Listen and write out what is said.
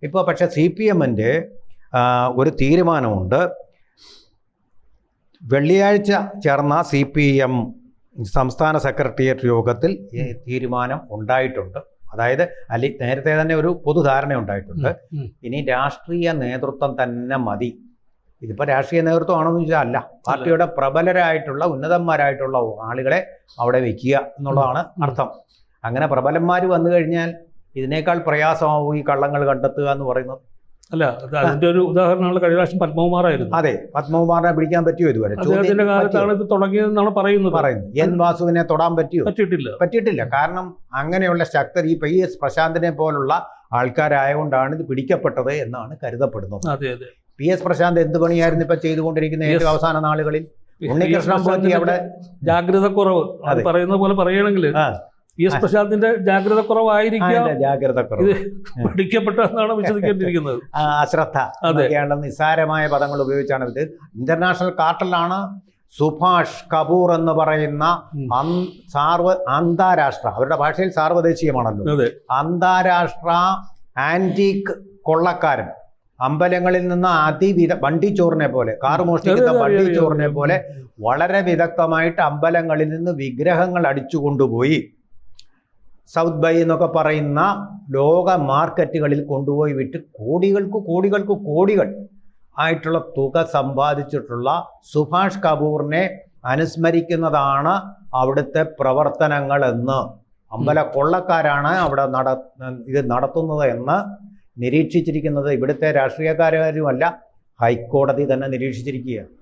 ഇപ്പോൾ പക്ഷേ CPM-ൻ്റെ ഒരു തീരുമാനമുണ്ട്. വെള്ളിയാഴ്ച ചേർന്ന CPM സംസ്ഥാന സെക്രട്ടേറിയറ്റ് യോഗത്തിൽ ഈ തീരുമാനം ഉണ്ടായിട്ടുണ്ട്. അതായത് നേരത്തെ തന്നെ ഒരു പൊതുധാരണ ഉണ്ടായിട്ടുണ്ട്. ഇനി രാഷ്ട്രീയ നേതൃത്വം തന്നെ മതി. ഇതിപ്പോൾ രാഷ്ട്രീയ നേതൃത്വമാണെന്ന് ചോദിച്ചാൽ അല്ല, പാർട്ടിയുടെ പ്രബലരായിട്ടുള്ള ഉന്നതന്മാരായിട്ടുള്ള ആളുകളെ അവിടെ വയ്ക്കുക എന്നുള്ളതാണ് അർത്ഥം. അങ്ങനെ പ്രബലന്മാർ വന്നു കഴിഞ്ഞാൽ ഇതിനേക്കാൾ പ്രയാസമാവും ഈ കള്ളങ്ങൾ കണ്ടെത്തുക എന്ന് പറയുന്നത്. അല്ല, അതിന്റെ ഒരു ഉദാഹരണമാണ് കഴിഞ്ഞ പ്രാവശ്യം പത്മകുമാറായിരുന്നു. അതെ, പത്മകുമാറിനെ പിടിക്കാൻ പറ്റിയോ ഇതുവരെ? അദ്ദേഹത്തിന്റെ കാലത്താണ് ഇത് തുടങ്ങിയതെന്നാണ് പറയുന്നത്. എൻ വാസുവിനെ തൊടാൻ പറ്റിയിട്ടില്ല. കാരണം അങ്ങനെയുള്ള ശക്തർ ഈ PS പ്രശാന്തിനെ പോലുള്ള ആൾക്കാരായതുകൊണ്ടാണ് ഇത് പിടിക്കപ്പെട്ടത് എന്നാണ് കരുതപ്പെടുന്നത്. അതെ അതെ. PS പ്രശാന്ത് എന്ത് പണിയായിരുന്നു ഇപ്പൊ ചെയ്തുകൊണ്ടിരിക്കുന്ന ഏറ്റവും അവസാന നാളുകളിൽ? ഉണ്ണികൃഷ്ണൻ പോറ്റി അവിടെ ജാഗ്രത കുറവ് പറയുന്ന പോലെ പറയുകയാണെങ്കിൽ PS പ്രശാന്തിന്റെ ജാഗ്രത കുറവായിരിക്കും പിടിക്കപ്പെട്ടതെന്നാണ് വിശ്വസിക്കേണ്ടിയിരിക്കുന്നത്. അശ്രദ്ധ അതൊക്കെയാണ് നിസ്സാരമായ പദങ്ങൾ ഉപയോഗിച്ചാണ് ഇത്. ഇന്റർനാഷണൽ കാർട്ടലാണ് സുഭാഷ് കപൂർ എന്ന് പറയുന്ന അന്താരാഷ്ട്ര, അവരുടെ ഭാഷയിൽ സാർവദേശീയമാണല്ലോ, അന്താരാഷ്ട്ര ആന്റീക് കൊള്ളക്കാരൻ. അമ്പലങ്ങളിൽ നിന്ന് വണ്ടിച്ചോറിനെ പോലെ, കാറ് മോഷ്ടിക്കുന്ന വണ്ടിച്ചോറിനെ പോലെ വളരെ വിദഗ്ധമായിട്ട് അമ്പലങ്ങളിൽ നിന്ന് വിഗ്രഹങ്ങൾ അടിച്ചു കൊണ്ടുപോയി സൗത്ത് ബൈ എന്നൊക്കെ പറയുന്ന ലോക മാർക്കറ്റുകളിൽ കൊണ്ടുപോയി വിറ്റ് കോടികൾ ആയിട്ടുള്ള തുക സമ്പാദിച്ചിട്ടുള്ള സുഭാഷ് കപൂറിനെ അനുസ്മരിക്കുന്നതാണ് അവിടുത്തെ പ്രവർത്തനങ്ങൾ എന്ന്, അമ്പല കൊള്ളക്കാരാണ് അവിടെ ഇത് നടത്തുന്നത് എന്ന് നിരീക്ഷിച്ചിരിക്കുന്നത് ഇവിടുത്തെ രാഷ്ട്രീയക്കാരുമല്ല, ഹൈക്കോടതി തന്നെ നിരീക്ഷിച്ചിരിക്കുകയാണ്.